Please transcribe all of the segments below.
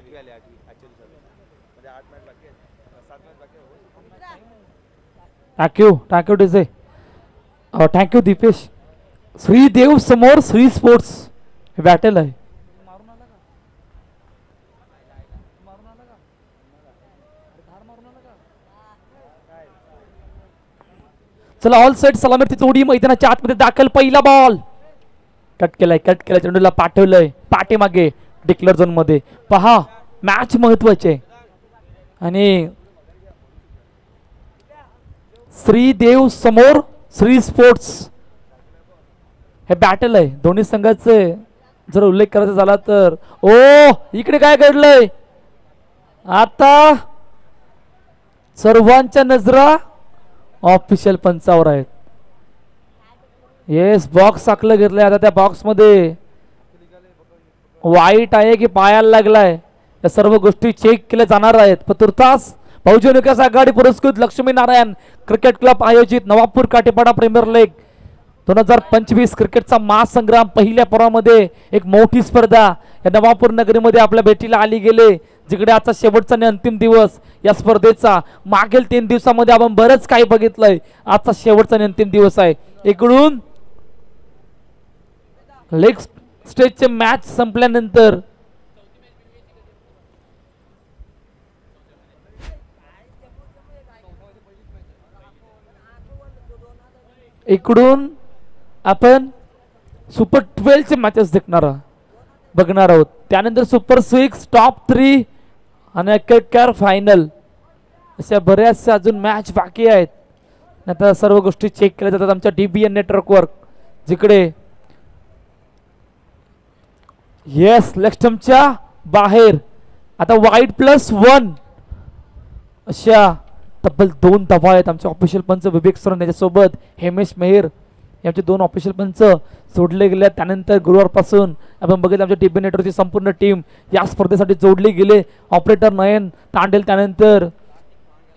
8वी आले 8वी actually sir म्हणजे 8 match बाकी आहेत 7 मॅच बाकी आहे. Thank you DJ. Thank you Dipesh. Shridev समोर श्री स्पोर्ट्स हे बॅटल आहे. चला ऑल सेट सलामीची जोडी मैदानाच्या आतमध्ये दाखल. पहिला बॉल कट केलाय चेंडूला पाठवलंय पाठीमागे डिक्लेअर झोन मध्ये. पहा मॅच महत्वाचे आणि श्रीदेव समोर श्री स्पोर्ट्स हे बॅटल आहे. दोन्ही संघाचे जर उल्लेख करायचा झाला तर ओ इकडे काय घडलंय आता सर्वांच्या नजरा ऑफिशियल पंचावर आहेत. येस बॉक्स आखलं घेतलंय. आता त्या बॉक्स मध्ये वाईट आहे की पायाला लागलाय या सर्व गोष्टी चेक केल्या जाणार आहेत. पण तुर्तास बहुजन विकास आघाडी पुरस्कृत लक्ष्मी नारायण क्रिकेट क्लब आयोजित नवापूर काटेपाडा प्रीमियर लीग 2025 क्रिकेटचा महासंग्राम पहिल्या पर्वामध्ये एक मोठी स्पर्धा या नवापूर नगरीमध्ये आपल्या भेटीला आली गेले. जिकडे आजचा शेवटचा आणि अंतिम दिवस या स्पर्धेचा. मागील 3 दिवसामध्ये आपण बरंच काही बघितलंय. आजचा शेवटचा आणि अंतिम दिवस आहे. इकडून लेग स्टेजचे मॅच संपल्यानंतर इकडून आपण सुपर 12 चे मॅचेस बघणार आहोत. त्यानंतर सुपर 6 टॉप 3 आणि क्रिकेट फायनल अशा बऱ्याचशा अजून मॅच बाकी आहेत. आता सर्व गोष्टी चेक केल्या जातात आमच्या DBN नेटवर्कवर. जिकडे येस लेक्स्टमच्या बाहेर आता वाईट +1 अशा तब्बल 2 धावा आहेत. आमचे ऑफिशियल पंच विवेक सर याच्यासोबत हेमेश मेहर यांचे 2 ऑफिशियल पंच जोडले गेले. त्यानंतर गुरुवारपासून आपण बघितलं आमच्या DBN नेटवर्कची संपूर्ण टीम या स्पर्धेसाठी जोडली गेले. ऑपरेटर नयन तांडेल त्यानंतर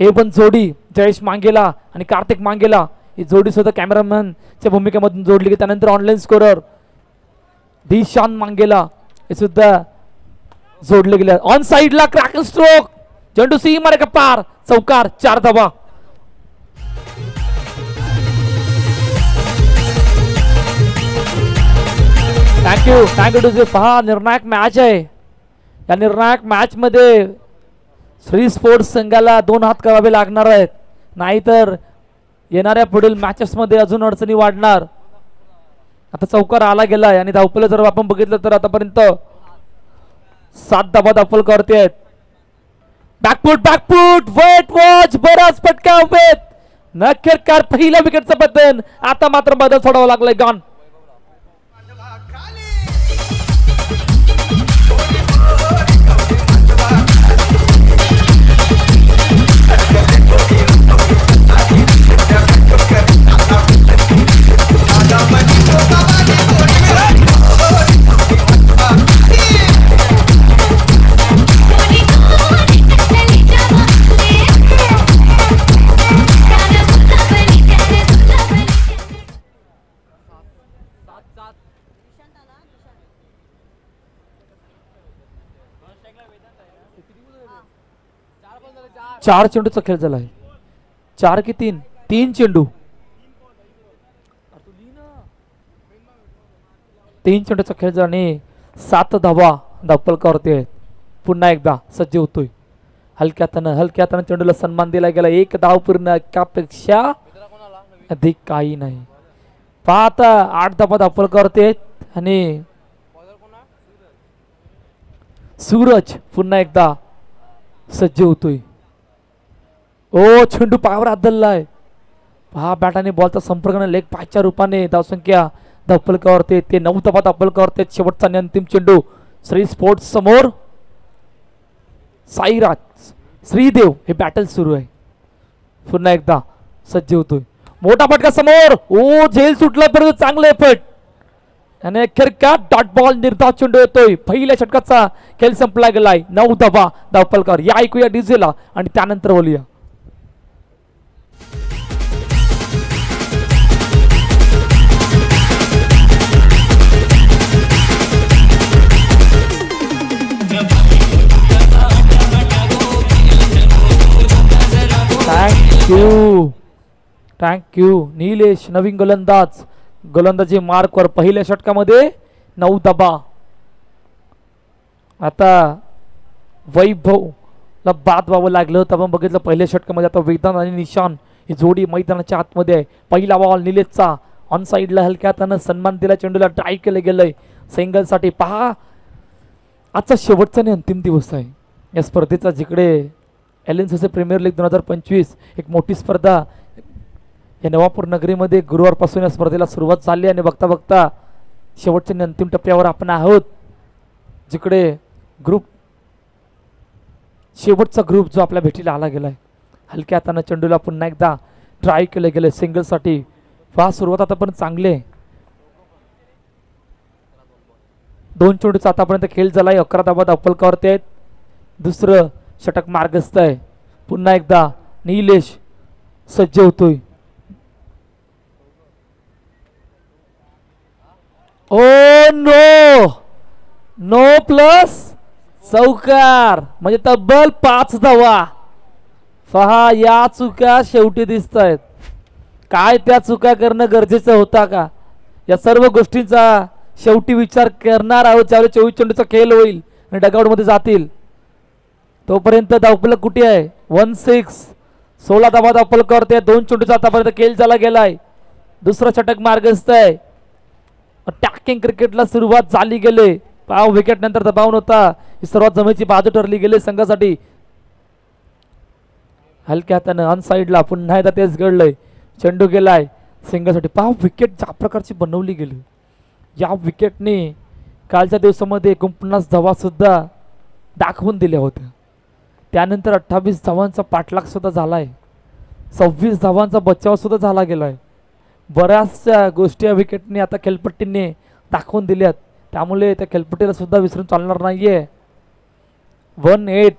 A1 जोडी जयेश मांगेला आणि कार्तिक मांगेला ही जोडी सुद्धा कॅमेरामॅनच्या भूमिकेमधून जोडली गेली. त्यानंतर ऑनलाईन स्कोरर दिशान मांगेला हे सुद्धा जोडले गेले. ऑन साइडला क्रॅकल स्ट्रोक चेंडू सीमारे का पार चौकार 4 धावा. थँक्यू टू पहा निर्णायक मॅच आहे. या निर्णायक मॅच मध्ये श्री स्पोर्ट्स संघाला 2 हात करावे लागणार आहेत. नाहीतर येणाऱ्या पुढील मॅचेस मध्ये अजून अडचणी वाढणार. आता चौकार आला गेलाय आणि धावपल जर आपण बघितलं तर आतापर्यंत 7 धावा धावपल करते आहेत. बॅकफूट वेट वॉच बराच फटका वेट नक्कीकार पहिल्या विकेटचं बदल. आता मात्र बदल सोडावा लागलाय. गॉन चार चेंडूचा खेळ झाला आहे. 4 की 3 3 चेंडू 3 चेंडूचा खेळ झाला आणि 7 धावा धावपलकावरती आहेत. पुन्हा एकदा सज्ज होतोय. हलक्यातनं चेंडूला सन्मान दिला गेला. 1 धाव पूर्ण एकापेक्षा अधिक काही नाही. पाहता 8 धावा धावपलकावरती आहेत आणि सूरज पुन्हा एकदा सज्ज होतोय. ओ चेंडू पायावर आदललाय. पहा बॅटाने बॉलचा संपर्क लेग पायच्या रूपाने धावसंख्या धावपलकावरती ते 9 धावा धावपलकावरती. शेवटचा आणि अंतिम चेंडू श्री स्पोर्ट्स समोर साईराज श्रीदेव हे बॅटल सुरू आहे. पुन्हा एकदा सज्ज होतोय. मोठा फटका समोर. ओ झेल सुटला परंतु चांगले फट आणि अखेर का डॉट बॉल निर्धाव चेंडू येतोय. पहिल्या षटकाचा खेळ संपला गेलाय. 9 धावा धावपलकावर. या ऐकूया डीजेला आणि त्यानंतर बोलूया. थँक्यू निलेश. नवीन गोलंदाजी मार्कवर पहिल्या षटकामध्ये 9 धावा. आता वैभवला बाद व्हावं लागलं होतं. आपण बघितलं पहिल्या षटकामध्ये. आता वेदांत आणि निशान ही जोडी मैदानाच्या आतमध्ये आहे. पहिला बॉल निलेशचा ऑन साईडला हलक्या हातानं सन्मान दिला. चेंडूला ट्राय केलं गेलंय सिंगलसाठी. पहा आजचा शेवटचा आणि अंतिम दिवस आहे या स्पर्धेचा, जिकडे LNCC प्रीमियर लीग 2025 एक मोठी स्पर्धा या नवापूर नगरीमध्ये गुरुवारपासून या स्पर्धेला सुरुवात झाली. आणि बघता बघता शेवटच्या आणि अंतिम टप्प्यावर आपण आहोत, जिकडे शेवटचा ग्रुप जो आपल्या भेटीला आला गेलाय. हलक्या हातानं चेंडूला पुन्हा एकदा ट्राय केलं गेलं सिंगलसाठी. पहा सुरुवात आतापर्यंत चांगली आहे. 2 चेंडूचा आतापर्यंत खेळ झालाय. 11 धावा अपलकावरती आहेत. दुसरं षटक मार्गस्थ आहे. पुन्हा एकदा निलेश सज्ज होतोय. ओ नो प्लस चौकार म्हणजे तब्बल 5 धावा. पहा या चुका शेवटी दिसत आहेत. काय त्या चुका करणं गरजेचं होता का? या सर्व गोष्टींचा शेवटी विचार करणार आहोत ज्यावेळी 24 चेंडूचा खेळ होईल आणि डगआउट मध्ये जातील. तोपर्यंत धावफलक कुठे आहे? 1-6. 16 धावा धावफलक करते. 2 चेंडूचा आतापर्यंत खेळ झाला गेलाय. दुसरा षटक मार्गस्थ आहे. अटॅकिंग क्रिकेटला सुरुवात झाली गेले. पाव विकेट नंतर दबाव होता. ही सर्वात जमेची बाजू ठरली गेली संघासाठी. हलक्या हातानं ऑन साईडला पुन्हा एकदा तेच घडलंय. चेंडू गेलाय सिंगलसाठी. पाव विकेट ज्या प्रकारची बनवली गेली, या विकेटने कालच्या दिवसामध्ये 49 धावा सुद्धा दाखवून दिल्या होत्या. त्यानंतर 28 धावांचा पाठलाग सुद्धा झालाय. 26 धावांचा बचाव सुद्धा झाला गेलाय. बऱ्याचशा गोष्टी या विकेटने आता खेळपट्टीने दाखवून दिल्यात. त्यामुळे त्या खेळपट्टीला सुद्धा विसरून चालणार नाहीये. 1-8.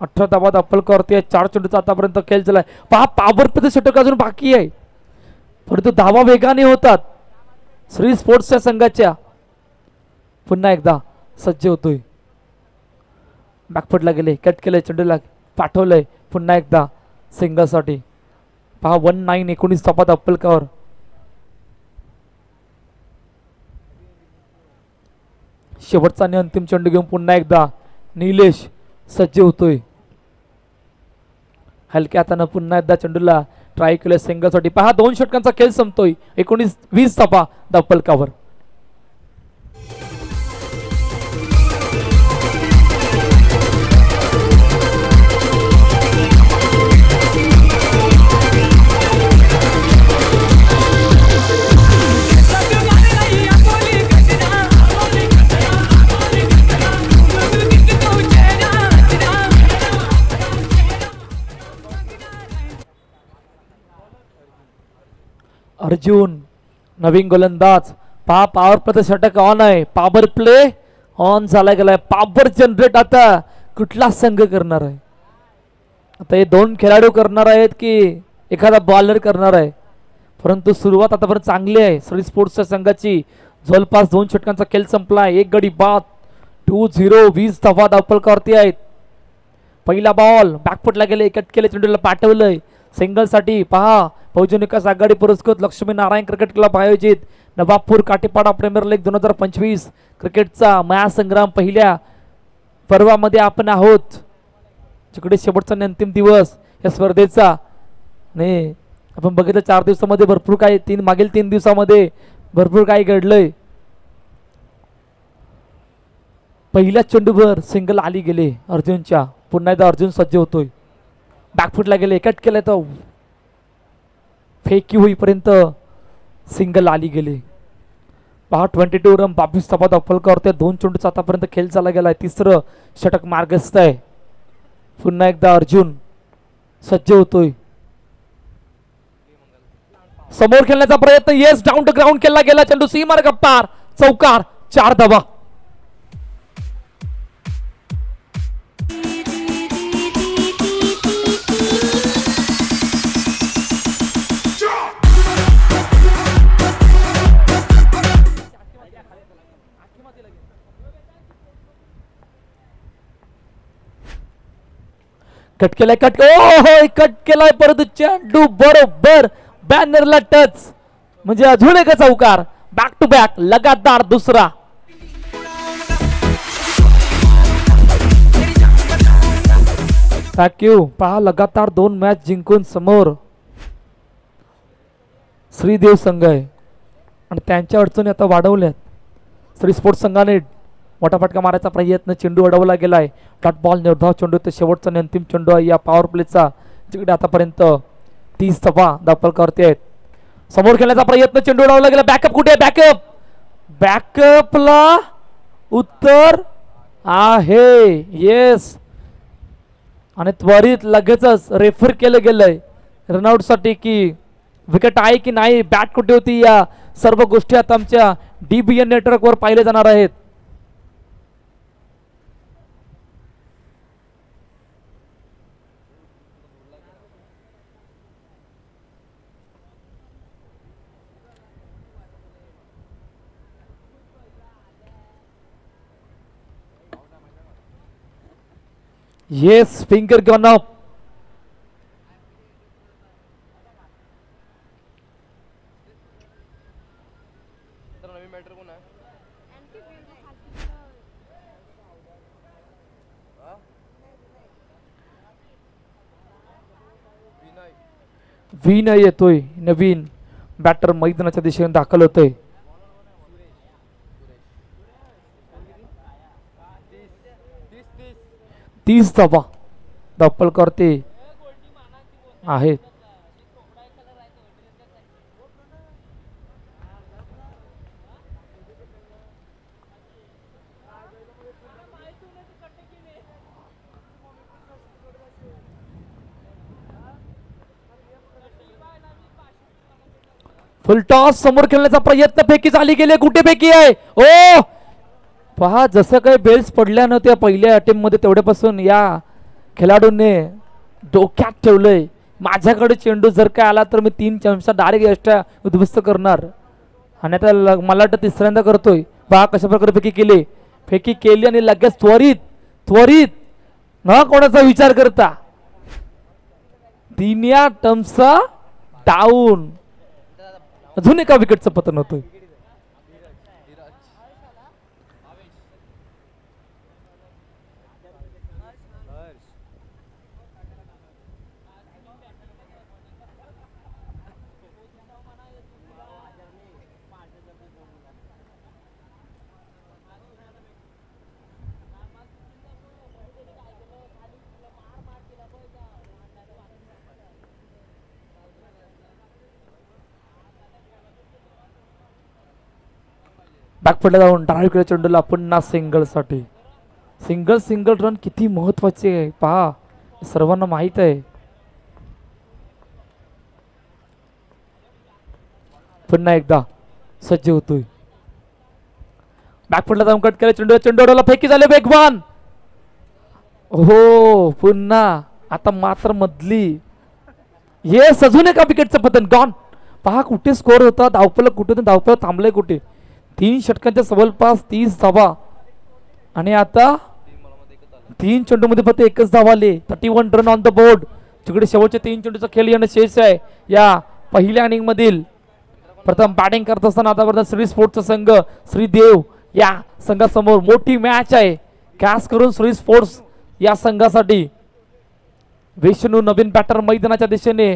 18 धावा अपलकावरती. 4 चेंडूचा आतापर्यंत खेळ झालाय. पहा पॉवर प्ले षटक अजून बाकी आहे, परंतु धावा वेगाने होतात श्री स्पोर्ट्सच्या संघाच्या. पुन्हा एकदा सज्ज होतोय. बॅकफुटला गेले. कट केलंय. चेंडूला पाठवलंय पुन्हा एकदा सिंगलसाठी. पहा 1-9. 19 धावा अपलकावर. शेवटचा आणि अंतिम चेंडू घेऊन पुन्हा एकदा निलेश सज्ज होतोय. हलक्या हातानं पुन्हा एकदा चेंडूला ट्राय केलं सिंगलसाठी. पहा 2 षटकांचा खेळ संपतोय. 19-20 धावा धावफलकावर. अर्जुन नवीन गोलंदाज. पहा पॉवर प्ले षटक ऑन आहे. पॉवर प्ले ऑन झाला गेलाय. पॉवर जनरेट आता कुठला संघ करणार आहे? आता हे 2 खेळाडू करणार आहेत की एखादा बॉलर करणार आहे? परंतु सुरुवात आतापर्यंत चांगली आहे श्री स्पोर्ट्सच्या संघाची. जवळपास 2 षटकांचा खेळ संपलाय. 1 गडी बाद. 2-0. 20 धावा धावफलकावरती आहेत. पहिला बॉल बॅकफुटला गेले. कट केले. चेंडूला पाठवलंय सिंगलसाठी. पहा फौजी विकास आघाडी पुरस्कृत लक्ष्मी नारायण क्रिकेट क्लब आयोजित नवापूर काटेपाडा प्रीमियर लीग 2025 क्रिकेटचा महासंग्राम पहिल्या पर्वामध्ये आपण आहोत, जिकडे शेवटचा अंतिम दिवस या स्पर्धेचा. आणि आपण बघितलं 4 दिवसामध्ये भरपूर काही मागील 3 दिवसामध्ये भरपूर काही घडलंय. पहिल्या चेंडूवर सिंगल आली गेले अर्जुनच्या. पुन्हा एकदा अर्जुन सज्ज होतोय. बॅकफुटला गेले. कट केलं तर फेकी होईपर्यंत सिंगल आली गेले. पहा 22 रन 22 धावा धावफलकावरती. 2 चेंडूचा आतापर्यंत खेळ चालला गेलाय. तिसरं षटक मार्गस्थ आहे. पुन्हा एकदा अर्जुन सज्ज होतोय. समोर खेळण्याचा प्रयत्न. येस डाऊन टू ग्राउंड केला गेला. चेंडू सीमार्ग पार. चौकार. 4 धावा. कट केलाय कट केलाय परंतु चेंडू बरोबर बॅनरला टच म्हणजे अजून एक चौकार. बॅक टू बॅक लगातार दुसरा. थँक्यू. पहा लगातार 2 मॅच जिंकून समोर श्रीदेव संघ आहे आणि त्यांच्या अडचणी आता वाढवल्यात. श्री स्पोर्ट्स संघाने मोठा फटका मारायचा प्रयत्न, चेंडू अडवला गेलाय. डॉट बॉल निर्धाव चेंडू ते शेवटचा आणि अंतिम चेंडू आहे या पॉवर प्लेचा, जिकडे आतापर्यंत 30 धावा दाखल करते आहेत. समोर खेळण्याचा प्रयत्न, चेंडू अडवला गेला. बॅकअप कुठे आहे? बॅकअपला उत्तर आहे येस. आणि त्वरित लगेचच रेफर केलं गेलंय रनआउट साठी की विकेट आहे की नाही, बॅट कुठे होती, या सर्व गोष्टी आता आमच्या DBN नेटवर्कवर पाहिले जाणार आहेत. Yes finger gun up. Vinay येतोय, नवीन बॅटर मैदानाच्या दिशेने दाखल होतोय. तीस धावा दाखल करते आहेत. फुलटॉस समोर खेळण्याचा प्रयत्न, फेकी झाली गेले. कुठे फेकी आहे? ओ पहा, जसं काही बेल्स पडल्या नव्हत्या पहिल्या अटेम्प्ट मध्ये तेवढ्यापासून या खेळाडूंनी डोक्यात ठेवलंय, माझ्याकडे चेंडू जर काय आला तर मी 3 चमचा डायरेक्ट एक्स्ट्रा उद्ध्वस्त करणार. आणि आता मला वाटतं तिसऱ्यांदा करतोय. पहा कशा प्रकारे फेकी केली आणि लगेच त्वरित न कोणाचा विचार करता 3 या टर्मचा डाऊन. अजून एका विकेटचं पतन होतोय. बॅकफुटला जाऊन डावीकडे चेंडूला पुन्हा सिंगल साठी. सिंगल रन किती महत्वाचे आहे पहा, सर्वांना माहित आहे. पुन्हा एकदा सज्ज होतोय. बॅकफुटला जाऊन कट केला चेंडूला फेकी झाले वेगवान. हो पुन्हा आता मात्र मधली येस अजून एका विकेटचं पतन गॉन. पहा कुठे स्कोर होता, धावपळ कुठे, धावपळ थांबलंय कुठे. 3 षटकांच्या जवळपास 30 धावा आणि आता 3 चेंडू मध्ये फक्त एकच धावा आली. 31 रन ऑन द बोर्ड, जिकडे शेवटचे 3 चेंडूचा खेळ येणं शेष आहे या पहिल्या इनिंग मधील. प्रथम बॅटिंग करत असताना आतापर्यंत श्री स्पोर्ट्सचा संघ श्रीदेव या संघासमोर मोठी मॅच आहे. खास करून श्री स्पोर्ट्स या संघासाठी विष्णू नवीन बॅटर मैदानाच्या दिशेने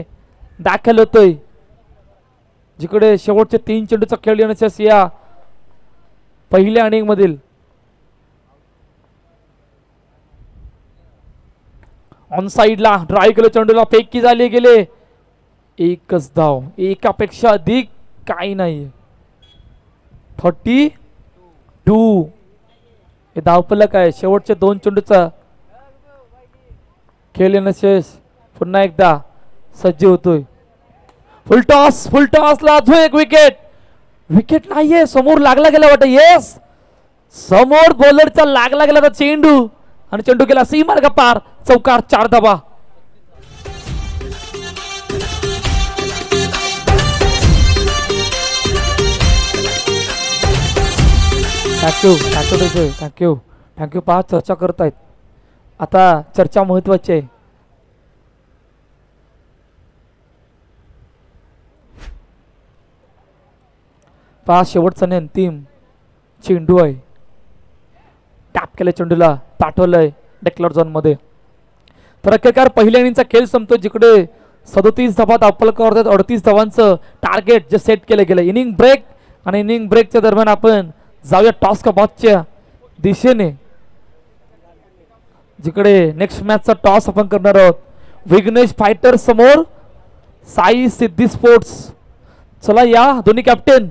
दाखल होतोय, जिकडे शेवटचे 3 चेंडूचा खेळ येणं शेष या पहिल्या इनिंग मधील. ऑन साइडला ड्राईव्ह केलं चेंडूला, फेकी झाली गेले. एकच धाव, एकापेक्षा अधिक काही नाही. 32 हे धावफलक आहे. शेवटचे 2 चेंडूचा खेळ येणं शेष. पुन्हा एकदा सज्ज होतोय. फुलटॉसला अजून एक विकेट नाहीये. समोर लागला गेला वाटत. येस समोर बॉलरचा लागला गेला चेंडू आणि चेंडू गेला सीमार्ग पार. चौकार 4 धावा. थँक्यू. पहा चर्चा करतायत. आता चर्चा महत्वाची आहे. पहा शेवटचा आणि अंतिम चेंडू आहे. टॅप केलं चेंडूला, पाठवलंय डेक्लर झोन मध्ये. तर अखेरकार पहिल्या इनिंगचा खेळ संपतो जिकडे 37 धावा धावफलकावर 38 धावांचं टार्गेट जे सेट केलं गेलं. इनिंग ब्रेक आणि इनिंग ब्रेकच्या दरम्यान आपण जाऊया टॉस का बॉचच्या दिशेने जिकडे नेक्स्ट मॅचचा टॉस आपण करणार आहोत. विघ्नेश फायटर समोर साई सिद्धी स्पोर्ट्स. चला या दोन्ही कॅप्टन.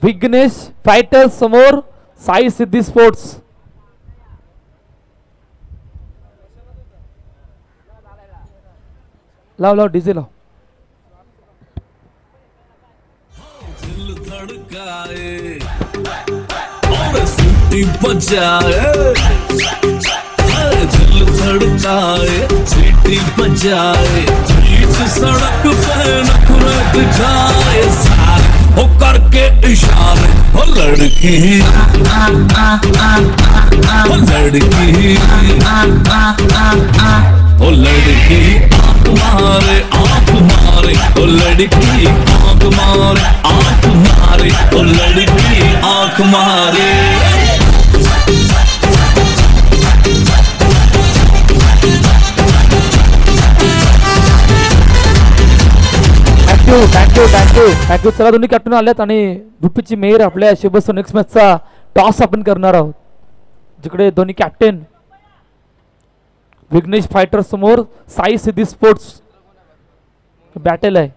विघ्नेश फायटर समोर साई सिद्धी स्पोर्ट्स. लाव लाव डीजे लाव. दिल धड़काए और सीटी बजाए, दिल धड़काए सीटी बजाए, बीच सड़क पे नखरे दिखाए, सारे हो करके इशारे, हो लड़की हो लड़की ओ लड़की आँख मारे ओ लड़की आँख मारे ओ लड़की आँख मारे. थँक्यू. चला दोन्ही कॅप्टन आल्यात आणि गुप्पीची मेहर आपल्या शिवबस नेक्स्ट मॅचचा टॉस आपण करणार आहोत जिकडे दोन्ही कॅप्टन विघ्नेश फायटर समोर साई सिद्धी स्पोर्ट्स बॅटल आहे.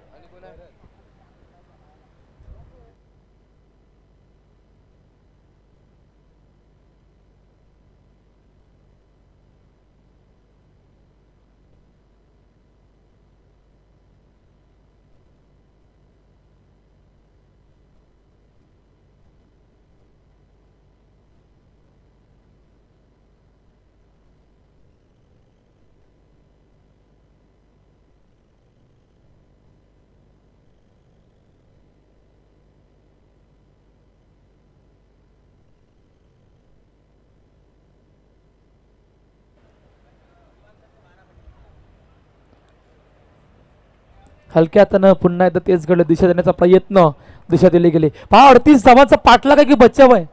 हलक्या हातानं पुन्हा एकदा तेच घडलं. दिशा देण्याचा प्रयत्न दिशा दिली गेली. पहा 38 धावांचा पाठला का की बचाव आहे.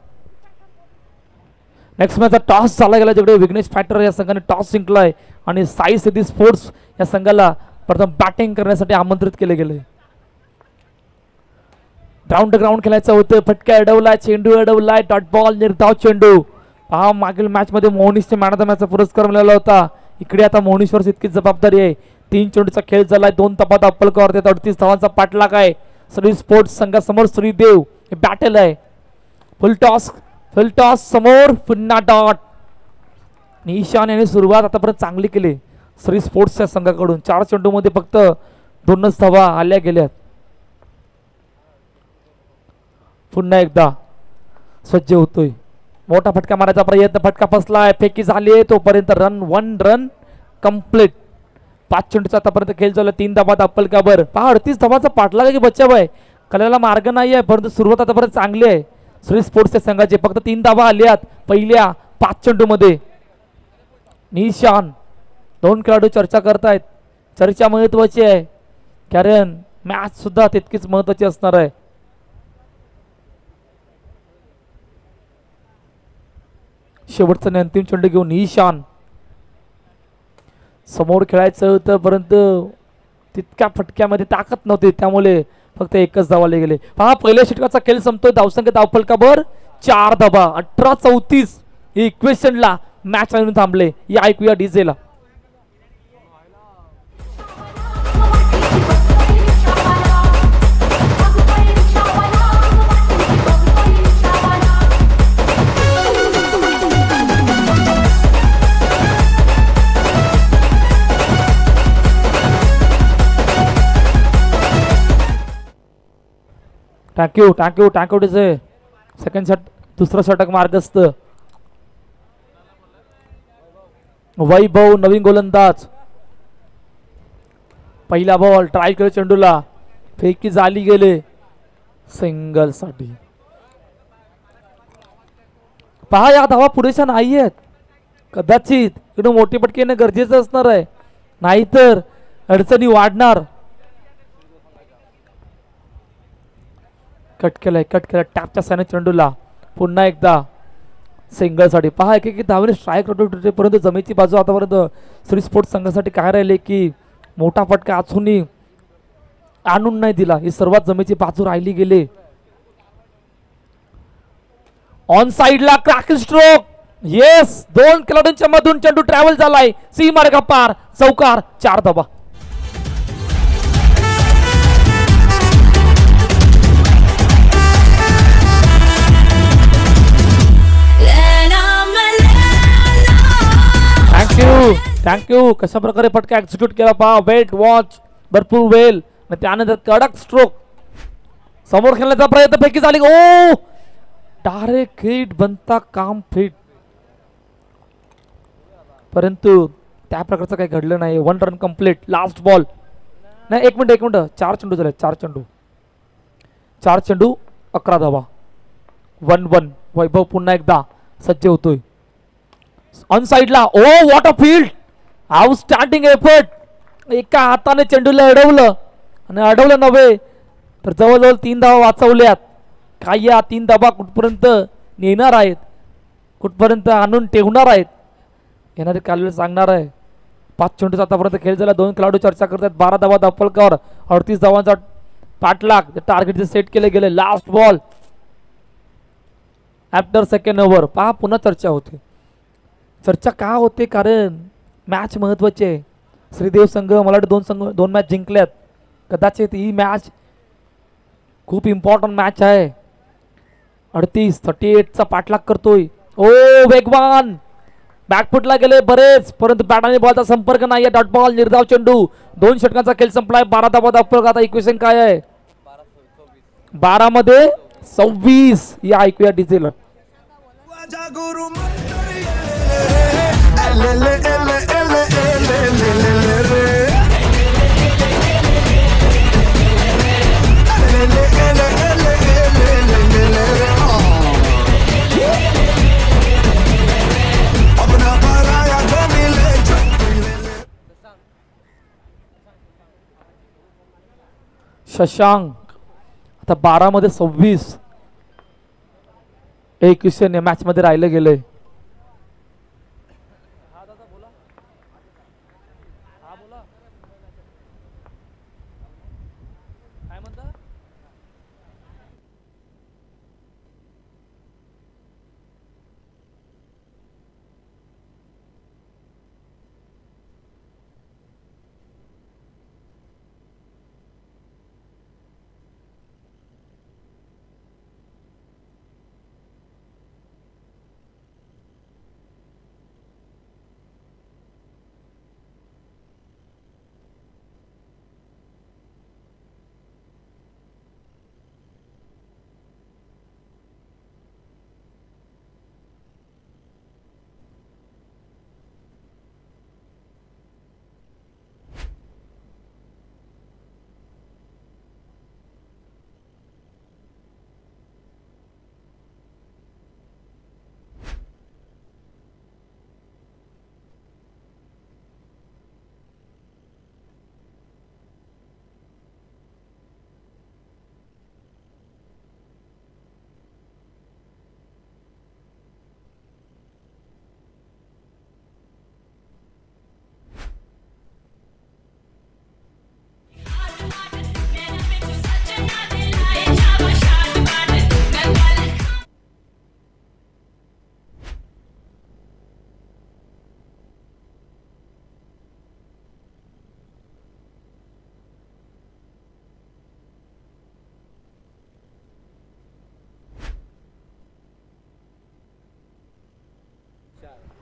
नेक्स्ट मॅचचा टॉस झाला गेला जिकडे विघ्नेश फायटर या संघाने टॉस जिंकलाय आणि साई सिद्धी स्पोर्ट्स या संघाला प्रथम बॅटिंग करण्यासाठी आमंत्रित केले गेले. ग्राउंड टू ग्राउंड खेळायचं होतं. फटका अडवलाय, चेंडू अडवलाय, डॉट बॉल निर्धाव चेंडू. पहा मागील मॅच मध्ये मोहनीशच्या मॅन ऑफ द मॅचचा पुरस्कार मिळाला होता. इकडे आता मोहनीशवर इतकीच जबाबदारी आहे. 3 चेंडूचा खेळ झालाय, 2 तपात अप्पलकर 38 धावांचा पाठलाग आहे. श्री स्पोर्ट्स संघासमोर श्रीदेव हे बॅटल आहे. फुल टॉस समोर पुन्हा डॉट. ईशान यांनी सुरुवात आतापर्यंत चांगली केली श्री स्पोर्ट्सच्या संघाकडून. 4 चेंडू मध्ये फक्त 2च धावा आल्या गेल्यात. पुन्हा एकदा सज्ज होतोय. मोठा फटका मारायचा प्रयत्न, फटका फसलाय, फेकी झाली तोपर्यंत 1 रन कंप्लीट. 5 चेंडूचा आतापर्यंत खेळ झाला, 3 धावात अप्पलकावर. पहा 38 धावाचा पाठलाग की बचाव आहे. कल्याला मार्ग नाही आहे परंतु सुरुवात आतापर्यंत चांगली आहे श्री स्पोर्ट्सच्या संघाचे. फक्त 3 धावा आल्यात पहिल्या 5 चेंडू मध्ये. निशान 2 खेळाडू चर्चा करतायत. चर्चा महत्वाची आहे कारण मॅच सुद्धा तितकीच महत्वाची असणार आहे. शेवटचा आणि अंतिम चेंडू घेऊन ईशान. समोर खेळायचं होतं परंतु तितक्या फटक्यामध्ये ताकद नव्हती त्यामुळे फक्त एकच धावाले गेले. पहा पहिल्या षटकाचा खेळ संपतोय. धावसंख्या धावफलकावर 4 धावा. 18-34 ही इक्वेशनला मॅच आणून थांबले. या ऐकूया डीजेला. Thank you DJ. सेकंड शॉट, दुसरा षटक मार्गस्थ. वैभव नवीन गोलंदाज. पहिला बॉल ट्राय केलं चेंडूला, फेकी झाली गेले सिंगल साठी. पहा या धावा पुरेशा नाही आहेत. कदाचित इकडे मोठी पटकी येणं गरजेचं असणार आहे नाहीतर अडचणी वाढणार. कट केलाय टॅपच्या साने चेंडूला पुन्हा एकदा सिंगलसाठी पहा एक धावेने स्ट्राईक परंतु जमेची बाजू आतापर्यंत श्री स्पोर्ट्स संघासाठी काय राहिले की मोठा फटका अजूनही आणून नाही दिला. ही सर्वात जमेची बाजू राहिली गेले. ऑन साइडला क्रॅकिंग स्ट्रोक. येस, 2 खेळाडूंच्या मधून चेंडू ट्रॅव्हल झालाय सीमारेखा पार. चौकार 4 धावा. थँक्यू. कशा प्रकारे फटका एक्झिक्यूट केला पहा. वेट वॉच भरपूर वेल त्यानंतर कडक स्ट्रोक. समोर खेळण्याचा प्रयत्न पैकी झाली. ओ डायरेक्ट हिट बनता काम फिट. परंतु त्या प्रकारचं काही घडलं नाही. 1 रन कंप्लीट. लास्ट बॉल नाही. एक मिनिट 4 चेंडू झाले. 4 चेंडू 11 धावा. 1-1. वैभव पुन्हा एकदा सज्ज होतोय ऑन साइडला. Oh what a field. Outstanding effort. एका हाताने चेंडूला अडवलं आणि अडवलं नव्हे तर जवळजवळ 3 धावा वाचवल्यात. काय या 3 धावा कुठपर्यंत नेणार आहेत, कुठपर्यंत आणून ठेवणार आहेत येणारे कालवेळ सांगणार आहे. 5 चेंडूचा आतापर्यंत खेळ झाला. 2 खेळाडू चर्चा करतात. 12 धावा दापलकर. 38 धावांचा पाठलाग टार्गेट सेट केले गेले. Last ball after second over. पहा पुन्हा चर्चा होते. चर्चा का होते कारण मॅच महत्वाची आहे. श्रीदेव संघ मला वाटतं 2 मॅच जिंकल्यात. कदाचित ही मॅच खूप इम्पॉर्टंट मॅच आहे. 38 चा पाठलाग करतोय. ओ वेगवान बॅकफुटला गेले बरेच परंतु बॅट आणि बॉलचा संपर्क नाही. डॉट बॉल निर्धाव चेंडू. 2 षटकांचा खेळ संपलाय. 12 धावा दापल. आता इक्वेशन काय आहे 12 मध्ये 26 या ऐकूया डिझेल. शशांक आता 12 मध्ये 26. एक क्वेश्चन या मॅच मध्ये राहिलं गेलंय.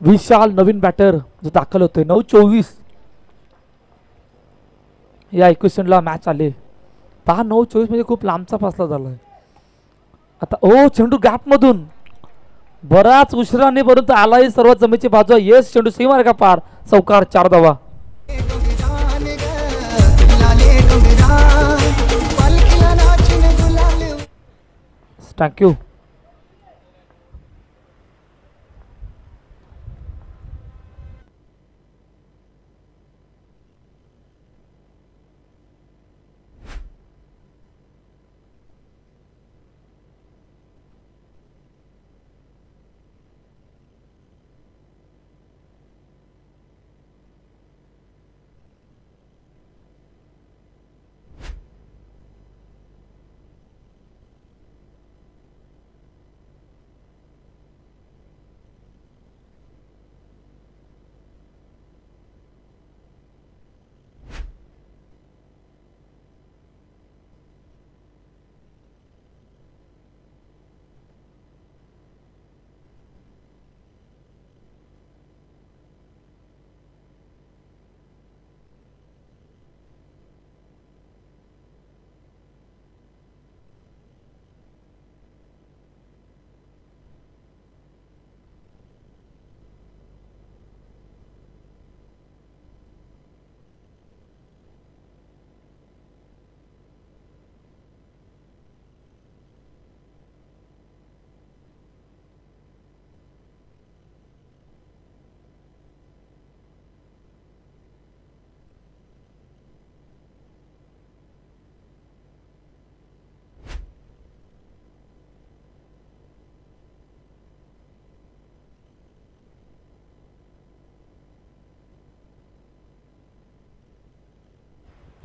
विशाल नवीन बॅटर जो दाखल होतोय. 9-24 या इक्वेशनला मॅच आले. पहा 9-24 म्हणजे खूप लांबचा फासला झालाय. आता ओ चेंडू गॅप मधून बराच उशिराने परंतु आलाही सर्वात जमेची बाजू. येस चेंडू सीमा का पार. चौकार 4 धावा. थँक्यू.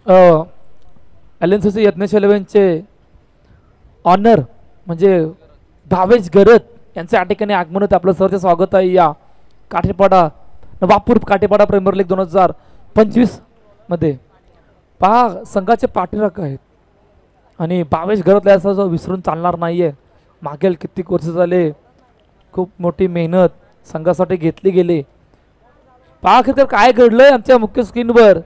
LNCC यज्ञेश 11चे ऑनर म्हणजे भावेश गरत यांचे या ठिकाणी आगमन होते. आपलं सरचे स्वागत आहे या काठेपाडा नवापूर काठेपाडा प्रीमियर लीग 2025 मध्ये. पहा संघाचे पाठीराख आहेत आणि भावेश गरतला असं विसरून चालणार नाहीये. मागील कित्येक वर्ष झाले खूप मोठी मेहनत संघासाठी घेतली गेली. पहा खरं काय घडलंय आमच्या मुख्य स्क्रीनवर.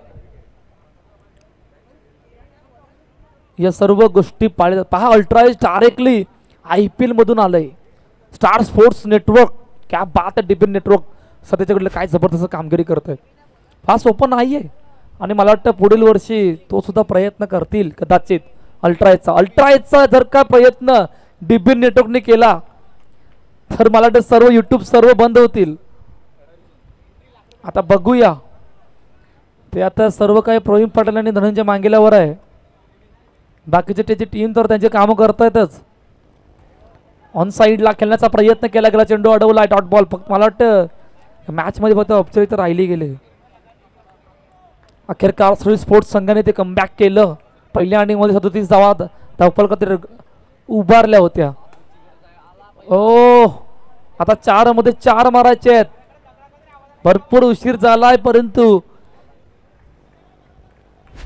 या सर्व गोष्टी पाळल्या. पहा अल्ट्राएज डायरेक्टली IPL मधून आलंय. स्टार स्पोर्ट्स नेटवर्क क्या बात आहे. DBN नेटवर्क सध्याच्याकडलं काय जबरदस्त कामगिरी करत आहेत. हा सोपं नाहीये आणि मला वाटतं पुढील वर्षी तो सुद्धा प्रयत्न करतील कदाचित. अल्ट्राएजचा जर का प्रयत्न DBN नेटवर्कने केला तर मला वाटतं सर्व यूट्यूब सर्व बंद होतील. आता बघूया ते. आता सर्व काही प्रवीण पटेल आणि धनंजय मांगेलावर आहे. बाकीचे त्याची टीम तर त्यांचे कामं करतायतच. ऑन साईडला खेळण्याचा प्रयत्न केला गेला. चेंडू अडवला डॉट बॉल. फक्त मला वाटतं मॅच मध्ये फक्त औपचारिक तर राहिली गेले. अखेरकार श्री स्पोर्ट्स संघाने ते कमबॅक केलं. पहिल्या इनिंग मध्ये 37 धावफलकात उभारल्या होत्या. ओ आता 4 मध्ये 4 मारायचे आहेत. भरपूर उशीर झालाय परंतु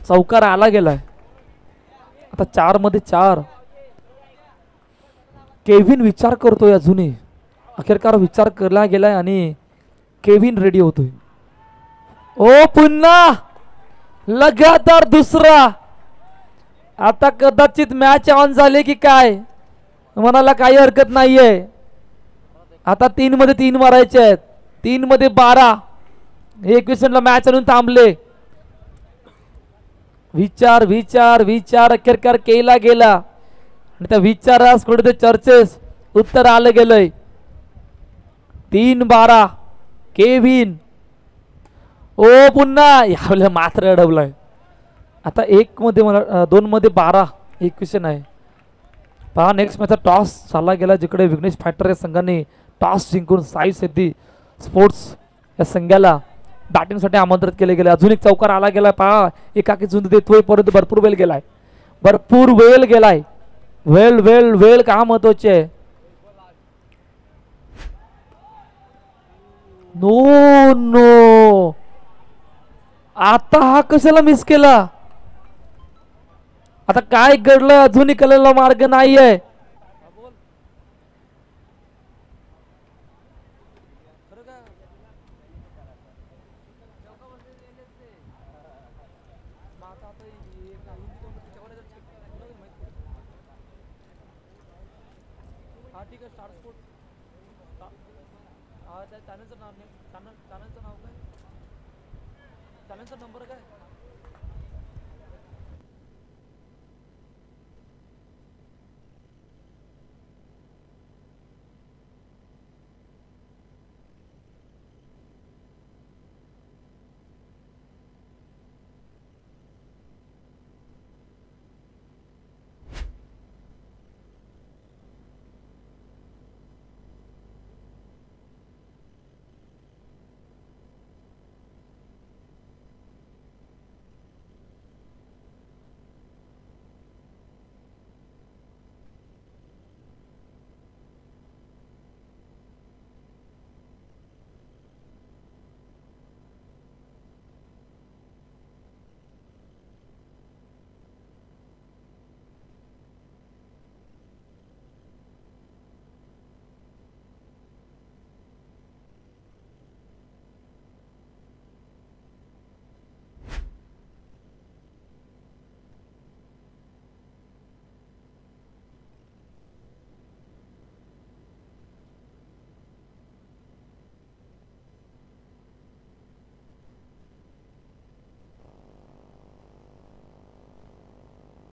चौकार आला गेलाय. आता 4 मध्ये 4. केविन विचार करतोय अजूनही. अखेरकार विचार केला गेलाय आणि केविन रेडी होतोय. ओ पुन्हा लगातार दुसरा. आता कदाचित मॅच ऑन झाले की काय म्हणाला काही हरकत नाहीये. आता 3 मध्ये 3 मारायचे आहेत. 3 मध्ये 12. 21 ला मॅच आणून थांबले. विचार विचार विचार अखेरकार केला गेला आणि त्या विचारास कुठे चर्चेस उत्तर आलं गेलंय. 3-12 केविन. ओ पुन्हा यावेळेला मात्र अडवलाय. आता 1 मध्ये मला 2 मध्ये 12 21 आहे. पहा नेक्स्ट मॅचचा टॉस चालला गेला जिकडे विघ्नेश फायटर या संघाने टॉस जिंकून साई सिद्धी स्पोर्ट्स या संघाला बॅटिंगसाठी आमंत्रित केले गेले. अजून एक चौकार आला गेलाय. पहा एकाकी झुंज देतोय परंतु भरपूर वेळ गेलाय. भरपूर वेळ गेलाय. वेळ वेळ वेळ का महत्वाची आहे. नो नो आता हा कशाला मिस केला. आता काय घडलंय अजूनही कळलेला मार्ग नाहीये. चॅनलचं नाव काय. चॅनलचा नंबर काय.